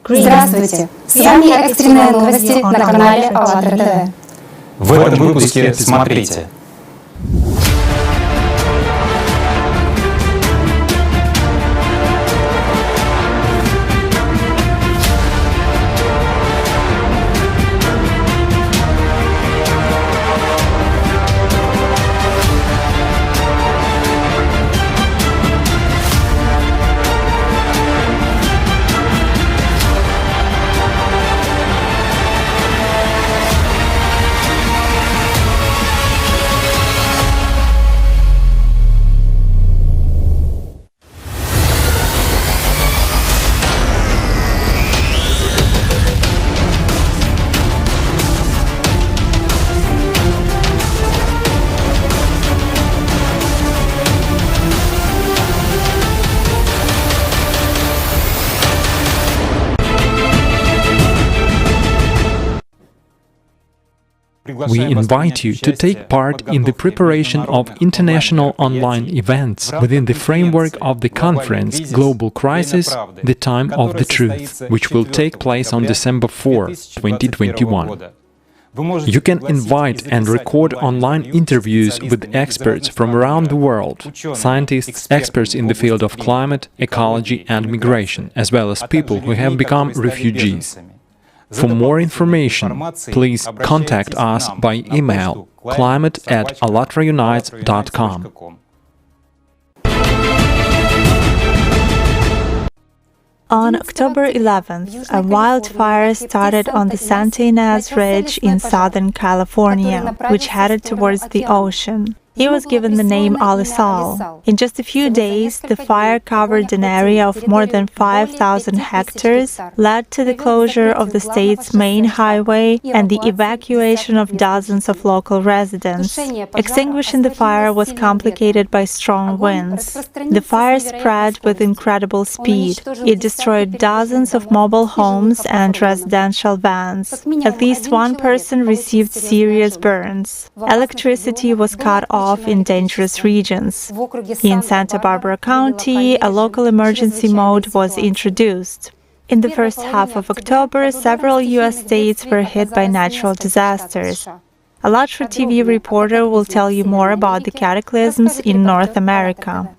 Здравствуйте! С вами экстренные новости на канале АЛЛАТРА ТВ. В этом выпуске смотрите. We invite you to take part in the preparation of international online events within the framework of the conference Global Crisis, The Time of the Truth, which will take place on December 4, 2021. You can invite and record online interviews with experts from around the world, scientists, experts in the field of climate, ecology and migration, as well as people who have become refugees. For more information, please contact us by email climate@allatraunites.com. On October 11th, a wildfire started on the Santa Ynez Range in Southern California, which headed towards the ocean. He was given the name Alisal. In just a few days, the fire covered an area of more than 5,000 hectares, led to the closure of the state's main highway and the evacuation of dozens of local residents. Extinguishing the fire was complicated by strong winds. The fire spread with incredible speed. It destroyed dozens of mobile homes and residential vans. At least one person received serious burns. Electricity was cut off in dangerous regions. In Santa Barbara County, a local emergency mode was introduced. In the first half of October, several U.S. states were hit by natural disasters. АЛЛАТРА TV reporter will tell you more about the cataclysms in North America.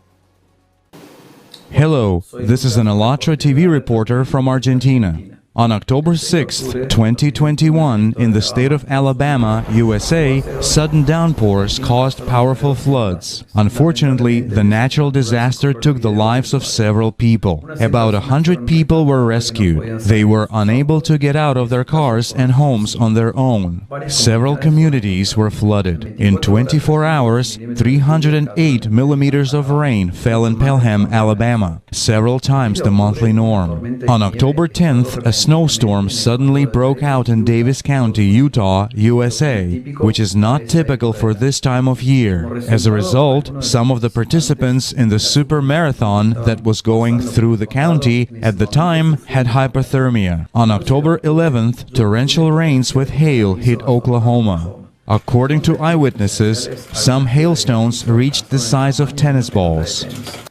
Hello, this is an АЛЛАТRA TV reporter from Argentina. On October 6, 2021, in the state of Alabama, USA, sudden downpours caused powerful floods. Unfortunately, the natural disaster took the lives of several people. About 100 people were rescued. They were unable to get out of their cars and homes on their own. Several communities were flooded. In 24 hours, 308 millimeters of rain fell in Pelham, Alabama, several times the monthly norm. On October 10th, a snowstorm suddenly broke out in Davis County, Utah, USA, which is not typical for this time of year. As a result, some of the participants in the super marathon that was going through the county at the time had hypothermia. On October 11th, torrential rains with hail hit Oklahoma. According to eyewitnesses, some hailstones reached the size of tennis balls.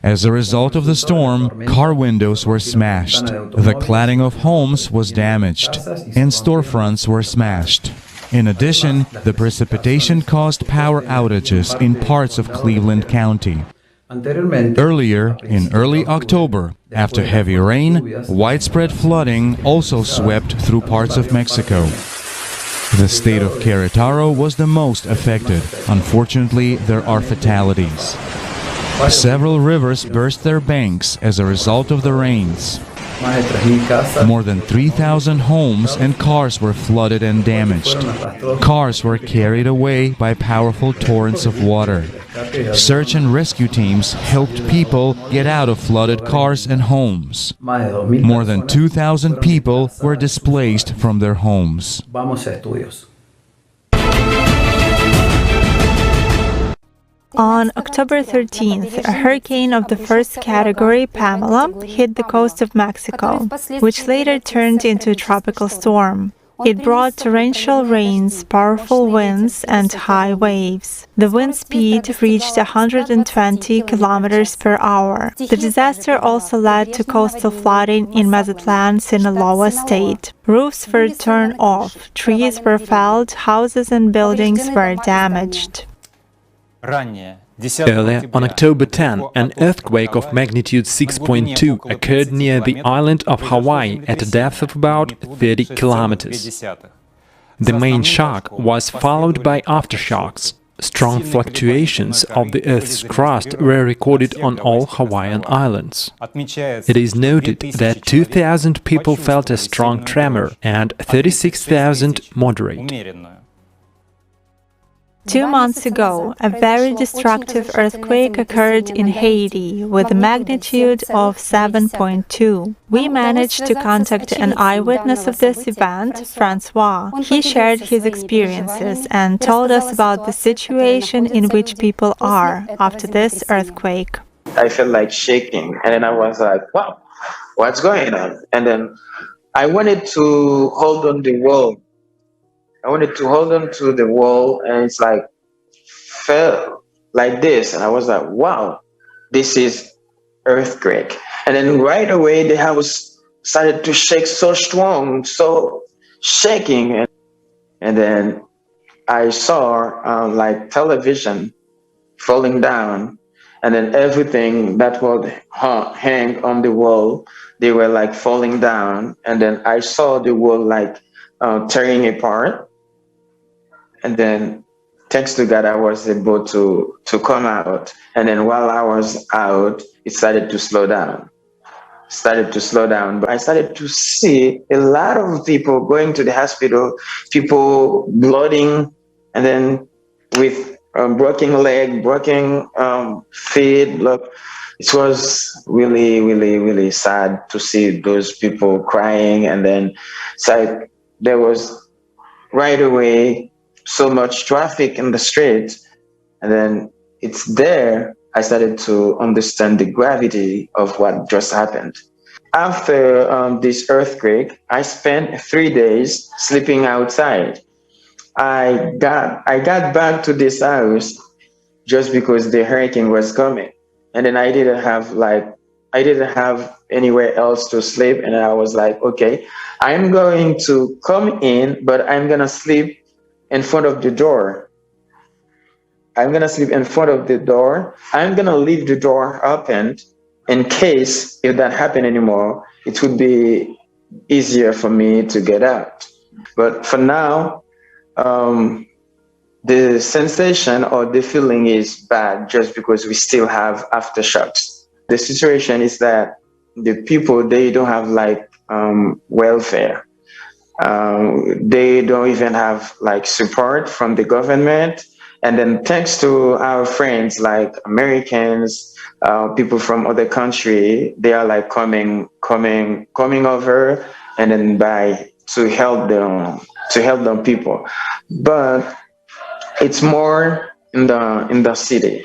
As a result of the storm, car windows were smashed, the cladding of homes was damaged, and storefronts were smashed. In addition, the precipitation caused power outages in parts of Cleveland County. Earlier, in early October, after heavy rain, widespread flooding also swept through parts of Mexico. The state of Querétaro was the most affected. Unfortunately, there are fatalities. Several rivers burst their banks as a result of the rains. More than 3,000 homes and cars were flooded and damaged. Cars were carried away by powerful torrents of water. Search and rescue teams helped people get out of flooded cars and homes. More than 2,000 people were displaced from their homes. On October 13th, a hurricane of the first category, Pamela, hit the coast of Mexico, which later turned into a tropical storm. It brought torrential rains, powerful winds, and high waves. The wind speed reached 120 kilometers per hour. The disaster also led to coastal flooding in Mazatlan, Sinaloa state. Roofs were torn off, trees were felled, houses and buildings were damaged. Earlier, on October 10, an earthquake of magnitude 6.2 occurred near the island of Hawaii at a depth of about 30 kilometers. The main shock was followed by aftershocks. Strong fluctuations of the Earth's crust were recorded on all Hawaiian islands. It is noted that 2,000 people felt a strong tremor and 36,000 moderate. 2 months ago, a very destructive earthquake occurred in Haiti with a magnitude of 7.2. We managed to contact an eyewitness of this event, Francois. He shared his experiences and told us about the situation in which people are after this earthquake. I felt like shaking, and then I was like, wow, what's going on? And then I wanted to hold on the wall. I wanted to hold on to the wall, and it's like fell like this, and I was like, wow, this is earthquake. And then right away the house started to shake so strong, so shaking, and then I saw like television falling down, and then everything that would hang on the wall, they were like falling down, and then I saw the wall like tearing apart. And then, thanks to God, I was able to come out. And then while I was out, it started to slow down. But I started to see a lot of people going to the hospital, people blooding, and then with broken leg, broken feet. Look, it was really, really, really sad to see those people crying. And then it's like there was right away so much traffic in the street, and then it's there I started to understand the gravity of what just happened. After this earthquake, I spent 3 days sleeping outside. I got back to this house just because the hurricane was coming, and then I didn't have anywhere else to sleep, and I was like, okay, I'm going to come in, but I'm gonna sleep in front of the door. I'm gonna sleep in front of the door. I'm gonna leave the door open in case if that happened anymore, it would be easier for me to get out. But for now, the sensation or the feeling is bad just because we still have aftershocks. The situation is that the people, they don't have like welfare. They don't even have like support from the government. And then thanks to our friends like Americans, people from other country, they are like coming over, and then to help them people. But it's more in the city.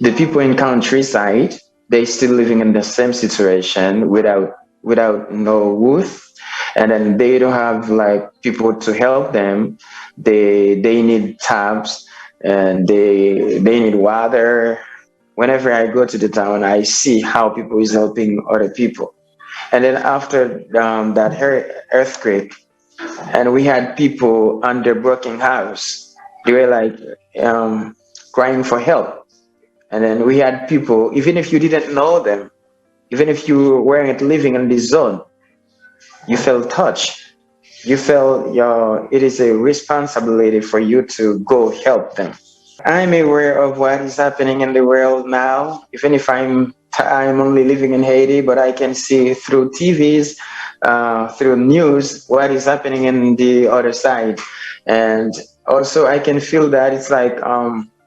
The people in countryside, they still living in the same situation without no roof. And then they don't have like people to help them. They need taps, and they need water. Whenever I go to the town, I see how people is helping other people. And then after that earthquake, and we had people under broken house, they were like crying for help. And then we had people, even if you didn't know them, even if you weren't living in this zone, you felt touched. You felt it is a responsibility for you to go help them. I'm aware of what is happening in the world now, even if I'm only living in Haiti, but I can see through TVs, through news, what is happening in the other side. And also I can feel that it's like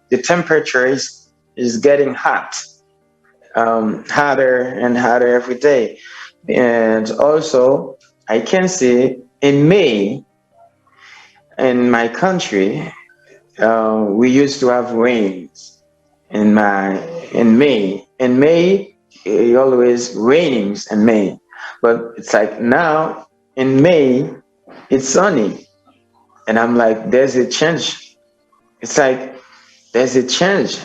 the temperature is getting hot, hotter and hotter every day. And also I can see in May, in my country, we used to have rains in May. In May, it always rains in May. But it's like now in May, it's sunny. And I'm like, there's a change. It's like, there's a change.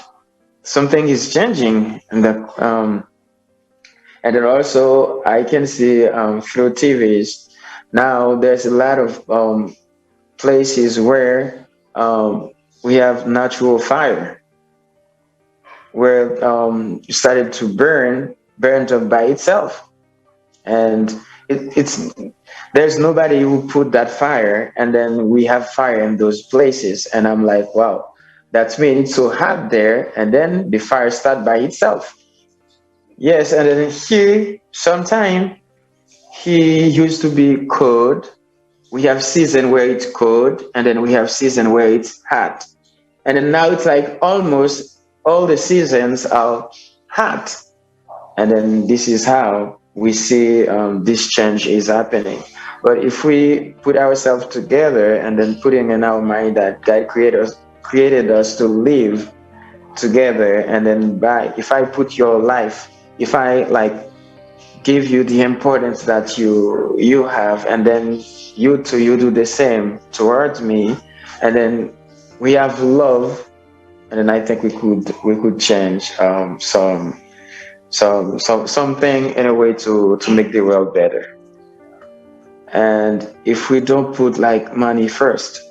Something is changing. And then also I can see through TVs, now there's a lot of places where we have natural fire, where it started to burnt up by itself. And it's there's nobody who put that fire, and then we have fire in those places. And I'm like, wow, that means it's so hot there, and then the fire start by itself. Yes, and then here, sometime he used to be cold. We have season where it's cold, and then we have season where it's hot. And then now it's like almost all the seasons are hot. And then this is how we see this change is happening. But if we put ourselves together and then putting in our mind that God created us to live together, and then if I put your life, if I like give you the importance that you have, and then you do the same towards me, and then we have love, and then I think we could change something in a way to make the world better. And if we don't put like money first,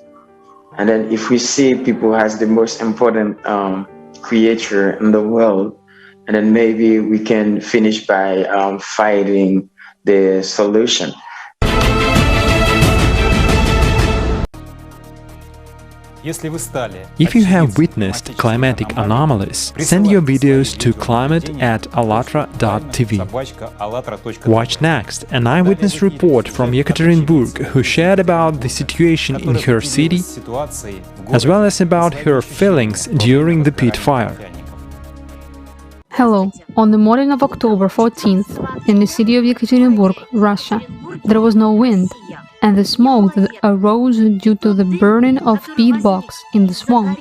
and then if we see people as the most important creature in the world, and then maybe we can finish by finding the solution. If you have witnessed climatic anomalies, send your videos to climate@allatra.tv. Watch next an eyewitness report from Yekaterinburg, who shared about the situation in her city, as well as about her feelings during the pit fire. Hello. On the morning of October 14th, in the city of Yekaterinburg, Russia, there was no wind, and the smoke that arose due to the burning of peat bogs in the swamp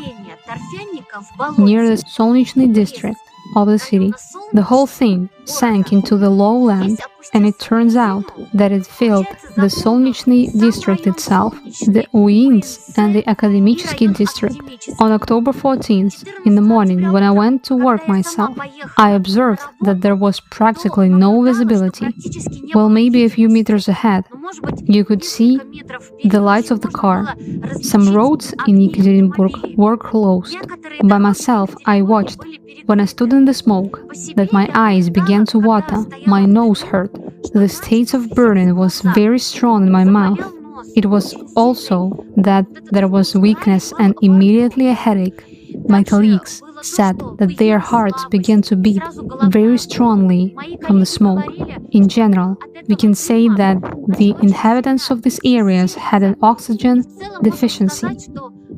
near the Solnichny district of the city. The whole thing sank into the lowland, and it turns out that it filled the Solnichny district itself, the Uins and the Akademichesky district. On October 14th, in the morning, when I went to work myself, I observed that there was practically no visibility. Well, maybe a few meters ahead, you could see the lights of the car. Some roads in Yekaterinburg were closed. By myself, I watched, when I stood in the smoke, that my eyes began to water, my nose hurt. The state of burning was very strong in my mouth. It was also that there was weakness and immediately a headache. My colleagues said that their hearts began to beat very strongly from the smoke. In general, we can say that the inhabitants of these areas had an oxygen deficiency.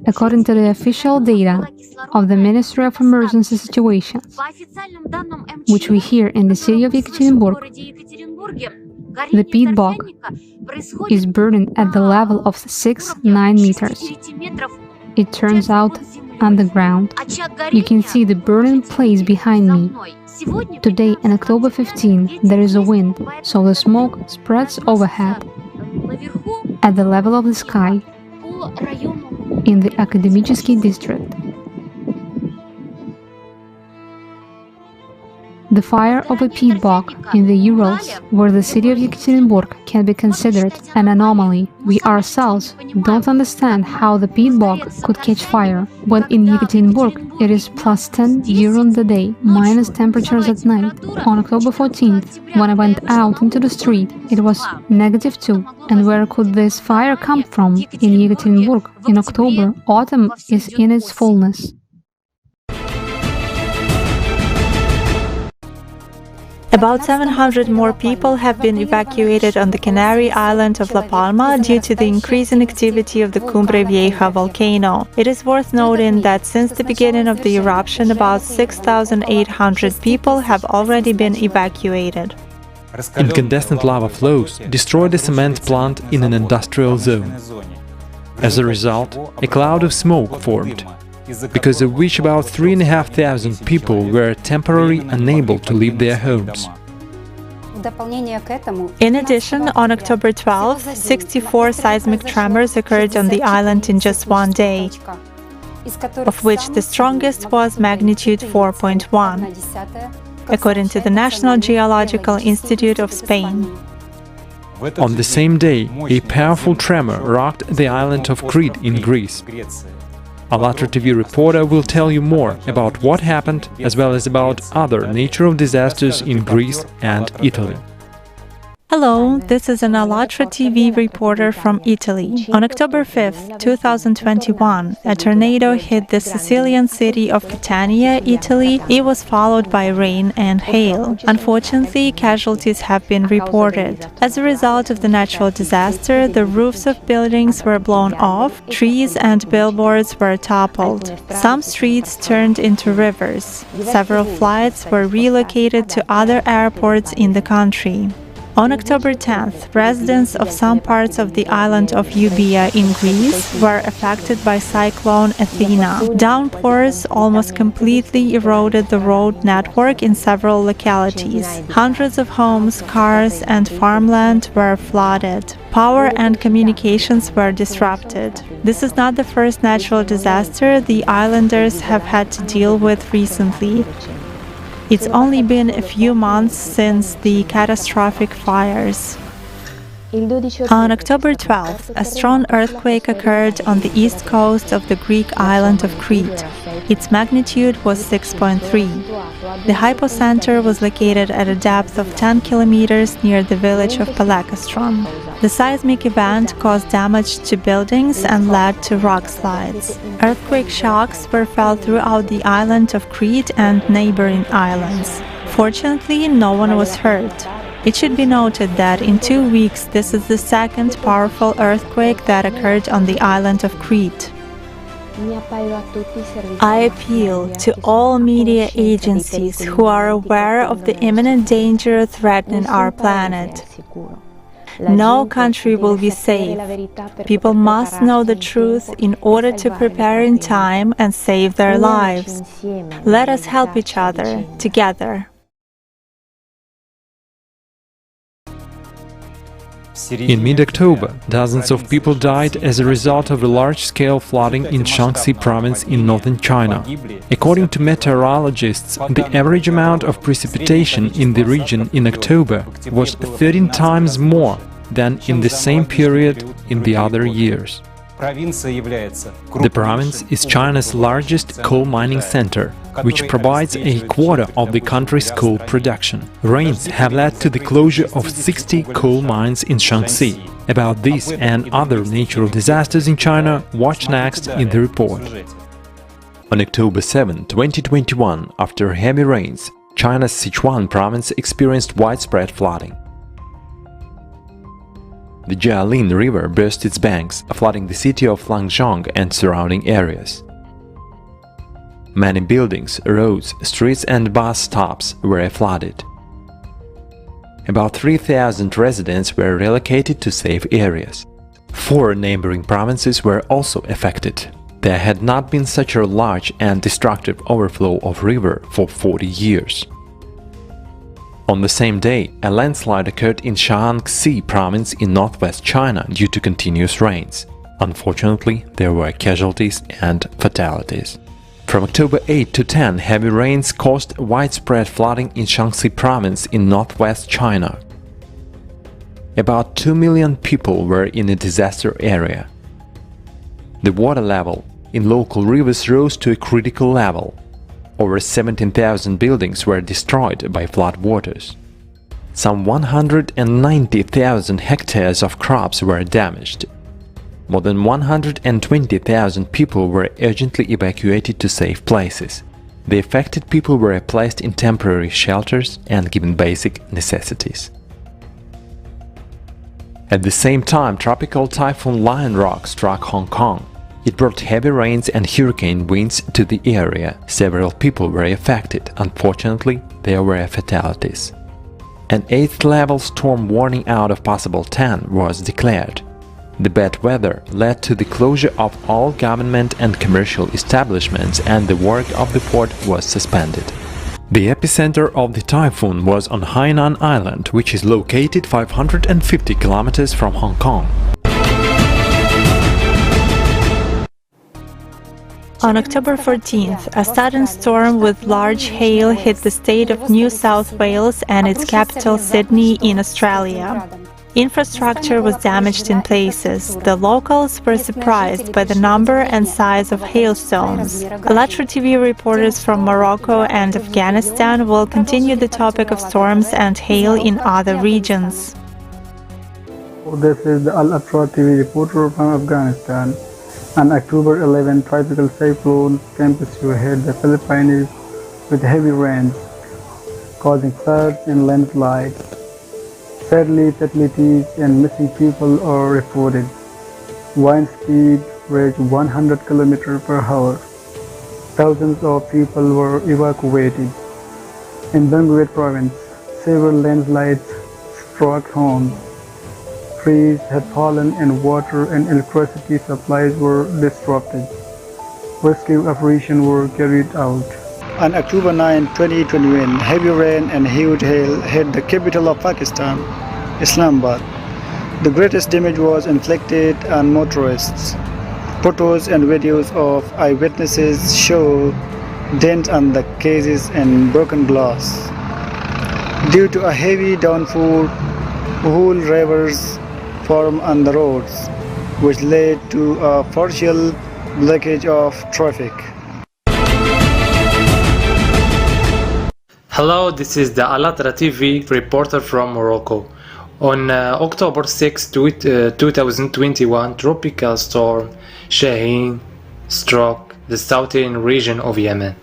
According to the official data of the Ministry of Emergency Situations, which we hear in the city of Yekaterinburg, the peat bog is burning at the level of 6-9 meters. It turns out underground. You can see the burning place behind me. Today, on October 15, there is a wind, so the smoke spreads overhead at the level of the sky in the Akademichesky district. The fire of a peat bog in the Urals, where the city of Yekaterinburg can be considered an anomaly. We ourselves don't understand how the peat bog could catch fire, when in Yekaterinburg it is +10 during the day, minus temperatures at night. On October 14th, when I went out into the street, it was -2. And where could this fire come from? In Yekaterinburg, in October, autumn is in its fullness. About 700 more people have been evacuated on the Canary island of La Palma due to the increase in activity of the Cumbre Vieja volcano. It is worth noting that since the beginning of the eruption, about 6,800 people have already been evacuated. Incandescent lava flows destroyed a cement plant in an industrial zone. As a result, a cloud of smoke formed, because of which about 3,500 people were temporarily unable to leave their homes. In addition, on October 12, 64 seismic tremors occurred on the island in just one day, of which the strongest was magnitude 4.1, according to the National Geological Institute of Spain. On the same day, a powerful tremor rocked the island of Crete in Greece. АЛЛАТРА TV reporter will tell you more about what happened, as well as about other natural disasters in Greece and Italy. Hello, this is an ALLATRA TV reporter from Italy. On October 5, 2021, a tornado hit the Sicilian city of Catania, Italy. It was followed by rain and hail. Unfortunately, casualties have been reported. As a result of the natural disaster, the roofs of buildings were blown off, trees and billboards were toppled. Some streets turned into rivers. Several flights were relocated to other airports in the country. On October 10th, residents of some parts of the island of Euboea in Greece were affected by cyclone Athena. Downpours almost completely eroded the road network in several localities. Hundreds of homes, cars, and farmland were flooded. Power and communications were disrupted. This is not the first natural disaster the islanders have had to deal with recently. It's only been a few months since the catastrophic fires. On October 12th, a strong earthquake occurred on the east coast of the Greek island of Crete. Its magnitude was 6.3. The hypocenter was located at a depth of 10 kilometers near the village of Palakastron. The seismic event caused damage to buildings and led to rock slides. Earthquake shocks were felt throughout the island of Crete and neighboring islands. Fortunately, no one was hurt. It should be noted that in 2 weeks this is the second powerful earthquake that occurred on the island of Crete. I appeal to all media agencies who are aware of the imminent danger threatening our planet. No country will be safe. People must know the truth in order to prepare in time and save their lives. Let us help each other, together. In mid-October, dozens of people died as a result of a large-scale flooding in Shanxi Province in northern China. According to meteorologists, the average amount of precipitation in the region in October was 13 times more than in the same period in the other years. The province is China's largest coal mining center, which provides a quarter of the country's coal production. Rains have led to the closure of 60 coal mines in Shanxi. About this and other natural disasters in China, watch next in the report. On October 7, 2021, after heavy rains, China's Sichuan province experienced widespread flooding. The Jialin River burst its banks, flooding the city of Langzhong and surrounding areas. Many buildings, roads, streets and bus stops were flooded. About 3,000 residents were relocated to safe areas. 4 neighboring provinces were also affected. There had not been such a large and destructive overflow of river for 40 years. On the same day, a landslide occurred in Shanxi Province in northwest China due to continuous rains. Unfortunately, there were casualties and fatalities. From October 8 to 10, heavy rains caused widespread flooding in Shanxi Province in northwest China. About 2 million people were in a disaster area. The water level in local rivers rose to a critical level. Over 17,000 buildings were destroyed by floodwaters. Some 190,000 hectares of crops were damaged. More than 120,000 people were urgently evacuated to safe places. The affected people were placed in temporary shelters and given basic necessities. At the same time, tropical typhoon Lionrock struck Hong Kong. It brought heavy rains and hurricane winds to the area. Several people were affected. Unfortunately, there were fatalities. An 8th-level storm warning out of possible 10 was declared. The bad weather led to the closure of all government and commercial establishments, and the work of the port was suspended. The epicenter of the typhoon was on Hainan Island, which is located 550 kilometers from Hong Kong. On October 14th, a sudden storm with large hail hit the state of New South Wales and its capital Sydney in Australia. Infrastructure was damaged in places. The locals were surprised by the number and size of hailstones. Alatra TV reporters from Morocco and Afghanistan will continue the topic of storms and hail in other regions. This is the Alatra TV reporter from Afghanistan. On October 11, tropical cyclone Shanxi hit the Philippines with heavy rains, causing floods and landslides. Sadly, fatalities and missing people are reported. Wind speed reached 100 km per hour. Thousands of people were evacuated. In Shanxi Province, several landslides struck homes. Trees had fallen and water and electricity supplies were disrupted. Rescue operations were carried out. On October 9, 2021, heavy rain and huge hail hit the capital of Pakistan, Islamabad. The greatest damage was inflicted on motorists. Photos and videos of eyewitnesses show dents on the cases and broken glass. Due to a heavy downpour, whole rivers formed on the roads, which led to a partial blockage of traffic. Hello, this is the Alatra TV reporter from Morocco. On October 6, 2021, tropical storm Shaheen struck the southern region of Yemen.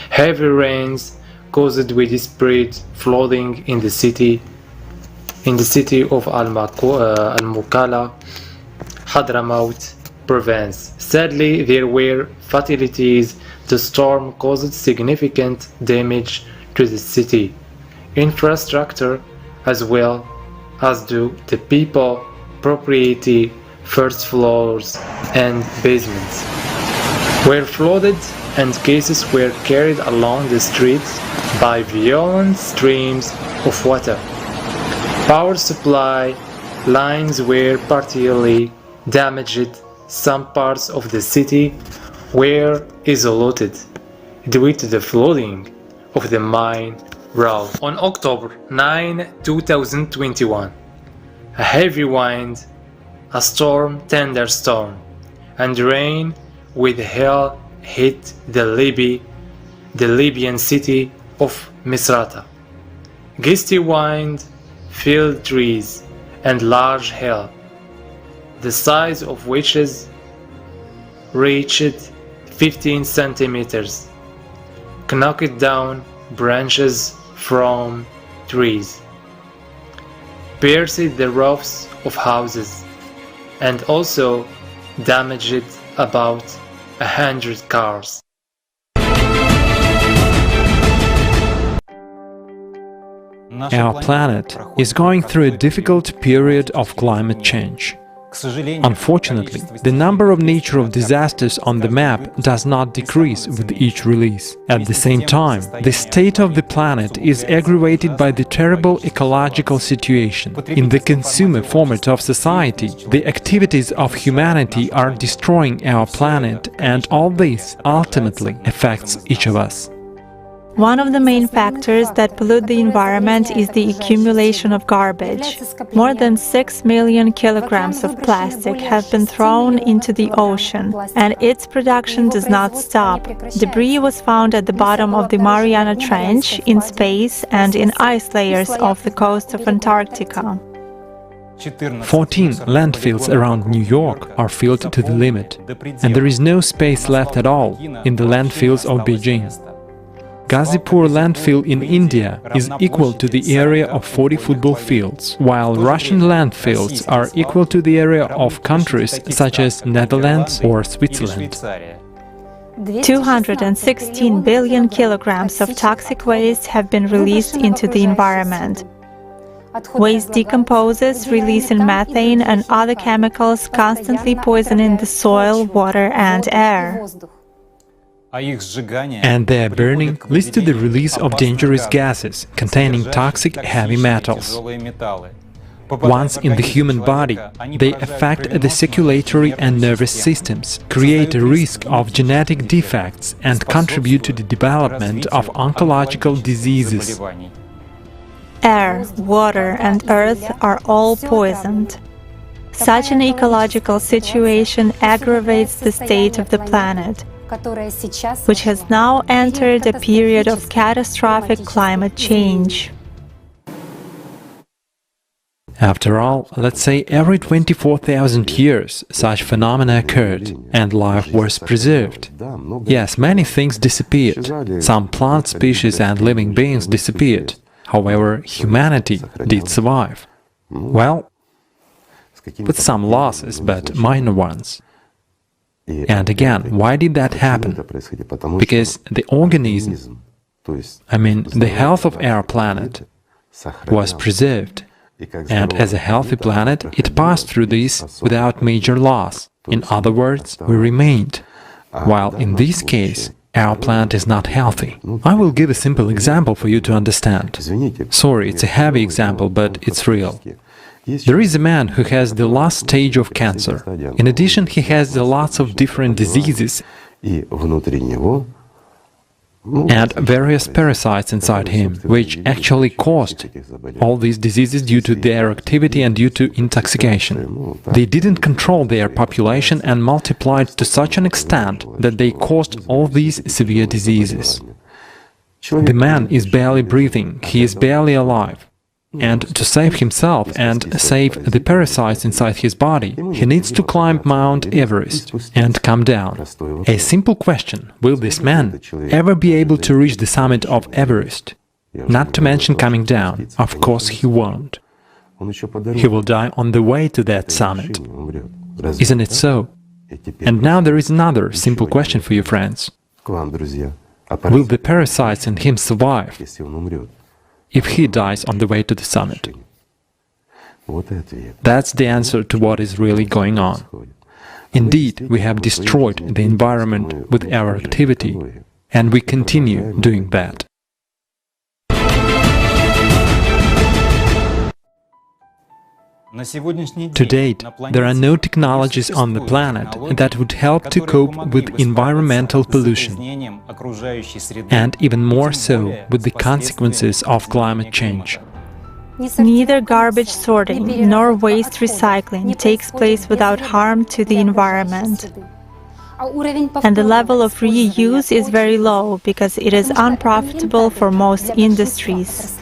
Heavy rains caused widespread flooding in the city of Al-Mukalla, Hadramaut Province. Sadly, there were fatalities. The storm caused significant damage to the city infrastructure as well as to the people, property, first floors and basements were flooded and cases were carried along the streets by violent streams of water. Power supply lines were partially damaged. Some parts of the city were isolated due to the flooding of the main road. On October 9, 2021, a heavy wind, a thunderstorm, and rain with hail hit the Libyan city of Misrata. Gusty wind felled trees and large hail, the size of which reached 15 centimeters, knocked down branches from trees, pierced the roofs of houses, and also damaged about 100 cars. Our planet is going through a difficult period of climate change. Unfortunately, the number of nature of disasters on the map does not decrease with each release. At the same time, the state of the planet is aggravated by the terrible ecological situation. In the consumer format of society, the activities of humanity are destroying our planet, and all this ultimately affects each of us. One of the main factors that pollute the environment is the accumulation of garbage. More than 6 million kilograms of plastic have been thrown into the ocean, and its production does not stop. Debris was found at the bottom of the Mariana Trench, in space, and in ice layers off the coast of Antarctica. 14 landfills around New York are filled to the limit, and there is no space left at all in the landfills of Beijing. Ghazipur landfill in India is equal to the area of 40 football fields, while Russian landfills are equal to the area of countries such as Netherlands or Switzerland. 216 billion kilograms of toxic waste have been released into the environment. Waste decomposes, releasing methane and other chemicals, constantly poisoning the soil, water and air. and their burning leads to the release of dangerous gases containing toxic heavy metals. Once in the human body, they affect the circulatory and nervous systems, create a risk of genetic defects, and contribute to the development of oncological diseases. Air, water, and earth are all poisoned. Such an ecological situation aggravates the state of the planet, which has now entered a period of catastrophic climate change. After all, let's say every 24,000 years such phenomena occurred, and life was preserved. Yes, many things disappeared. Some plant species and living beings disappeared. However, humanity did survive. Well, with some losses, but minor ones. And again, why did that happen? Because the organism, the health of our planet, was preserved. And as a healthy planet, it passed through this without major loss. In other words, we remained. While in this case, our planet is not healthy. I will give a simple example for you to understand. Sorry, it's a heavy example, but it's real. There is a man who has the last stage of cancer. In addition, he has lots of different diseases and various parasites inside him, which actually caused all these diseases due to their activity and due to intoxication. They didn't control their population and multiplied to such an extent that they caused all these severe diseases. The man is barely breathing, he is barely alive. And to save himself and save the parasites inside his body, he needs to climb Mount Everest and come down. A simple question: will this man ever be able to reach the summit of Everest? Not to mention coming down. Of course he won't. He will die on the way to that summit. Isn't it so? And now there is another simple question for you, friends. Will the parasites in him survive if he dies on the way to the summit? That's the answer to what is really going on. Indeed, we have destroyed the environment with our activity, and we continue doing that. To date, there are no technologies on the planet that would help to cope with environmental pollution, and even more so with the consequences of climate change. Neither garbage sorting nor waste recycling takes place without harm to the environment. And the level of reuse is very low because it is unprofitable for most industries.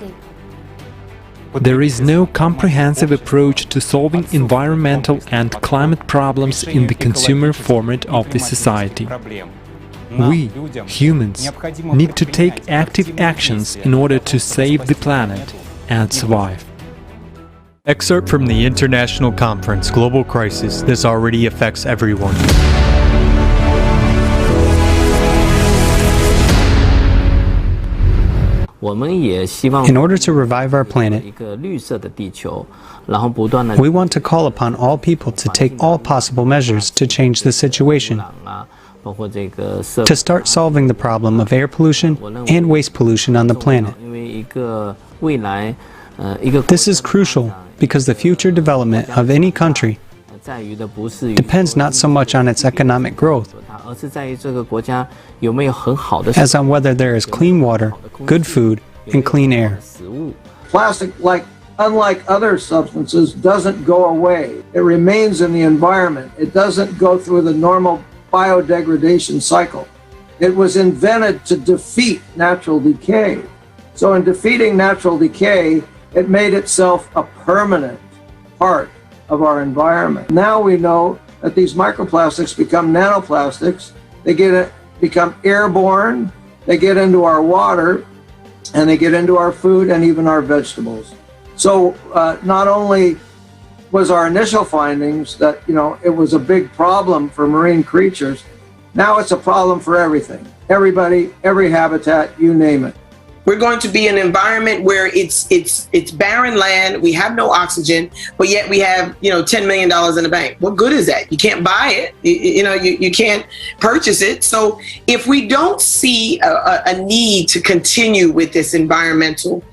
There is no comprehensive approach to solving environmental and climate problems in the consumer format of the society. We, humans, need to take active actions in order to save the planet and survive. Excerpt from the International Conference, Global Crisis. This already affects everyone. In order to revive our planet, we want to call upon all people to take all possible measures to change the situation, to start solving the problem of air pollution and waste pollution on the planet. This is crucial because the future development of any country depends not so much on its economic growth as on whether there is clean water, good food, and clean air. Plastic, unlike other substances, doesn't go away. It remains in the environment. It doesn't go through the normal biodegradation cycle. It was invented to defeat natural decay. So in defeating natural decay, it made itself a permanent part of our environment. Now we know that these microplastics become nanoplastics. They become airborne, they get into our water, and they get into our food and even our vegetables. So not only was our initial findings that, it was a big problem for marine creatures, now it's a problem for everything. Everybody, every habitat, you name it. We're going to be an environment where it's barren land. We have no oxygen, but yet we have, $10 million in the bank. What good is that? You can't buy it. You can't purchase it. So if we don't see a need to continue with this environmental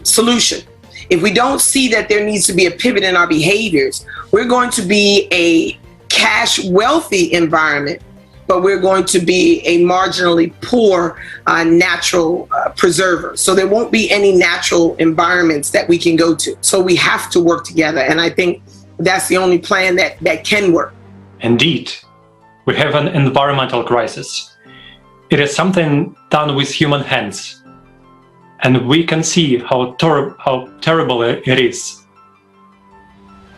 solution, if we don't see that there needs to be a pivot in our behaviors, we're going to be a cash wealthy environment, but we're going to be a marginally poor natural preserver. So there won't be any natural environments that we can go to. So we have to work together. And I think that's the only plan that can work. Indeed, we have an environmental crisis. It is something done with human hands. And we can see how terrible it is.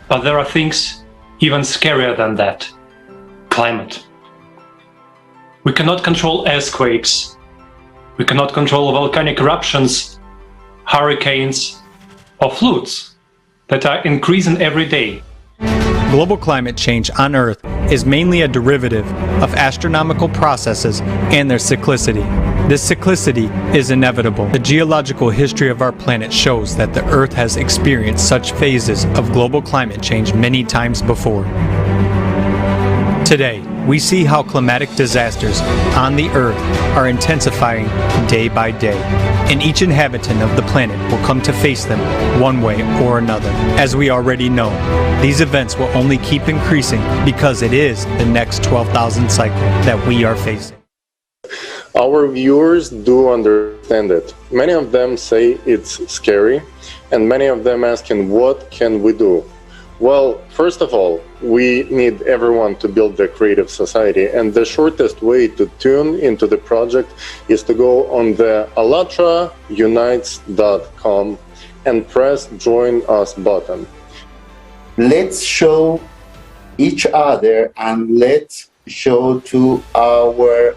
But there are things even scarier than that. Climate. We cannot control earthquakes. We cannot control volcanic eruptions, hurricanes, or floods that are increasing every day. Global climate change on Earth is mainly a derivative of astronomical processes and their cyclicity. This cyclicity is inevitable. The geological history of our planet shows that the Earth has experienced such phases of global climate change many times before. Today, we see how climatic disasters on the Earth are intensifying day by day, and each inhabitant of the planet will come to face them one way or another. As we already know, these events will only keep increasing because it is the next 12,000 cycle that we are facing. Our viewers do understand it. Many of them say it's scary, and many of them asking, what can we do? Well, first of all, we need everyone to build a creative society, and the shortest way to tune into the project is to go on the alatraunites.com and press Join Us button. Let's show each other and let's show to our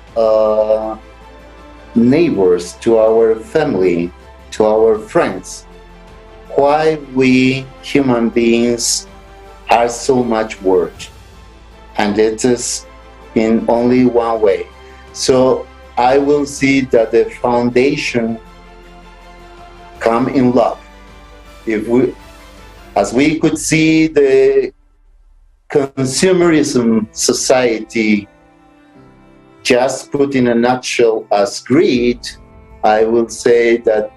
neighbors, to our family, to our friends, why we human beings are so much worth, and it is in only one way. So I will see that the foundation come in love. As we could see the consumerism society just put in a nutshell as greed, I will say that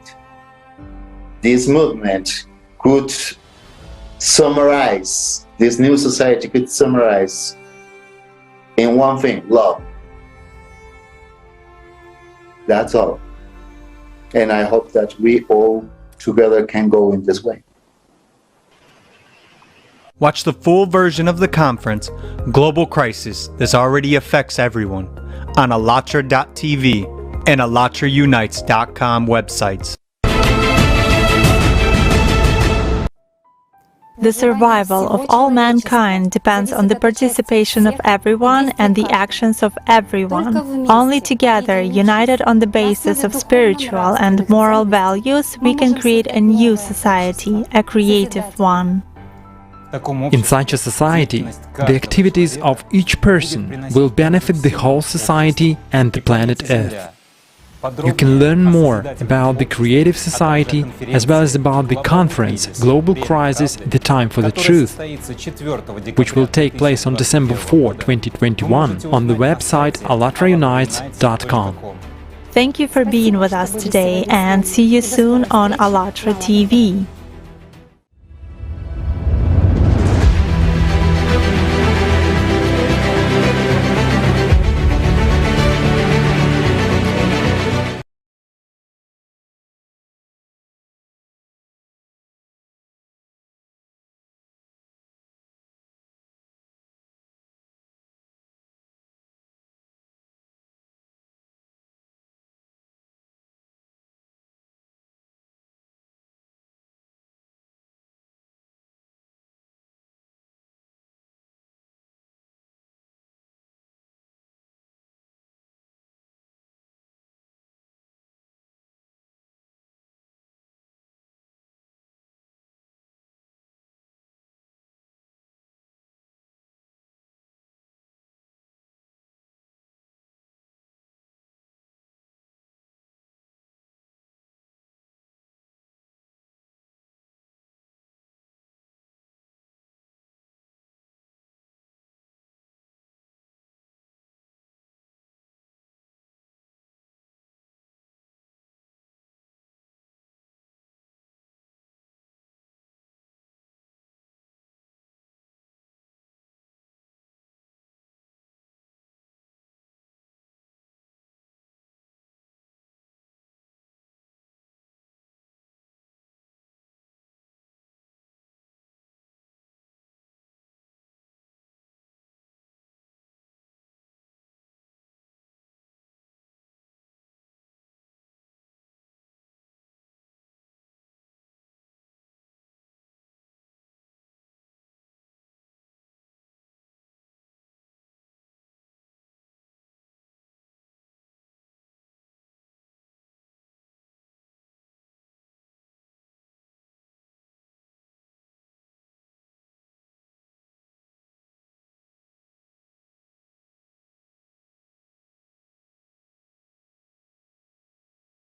this movement could summarize, this new society could summarize in one thing: love. That's all. And I hope that we all together can go in this way. Watch the full version of the conference, Global Crisis, This Already Affects Everyone, on alatra.tv and alatraunites.com websites. The survival of all mankind depends on the participation of everyone and the actions of everyone. Only together, united on the basis of spiritual and moral values, we can create a new society, a creative one. In such a society, the activities of each person will benefit the whole society and the planet Earth. You can learn more about the creative society as well as about the conference Global Crisis, The Time for the Truth, which will take place on December 4, 2021 on the website alatraunites.com. Thank you for being with us today, and see you soon on Alatra TV.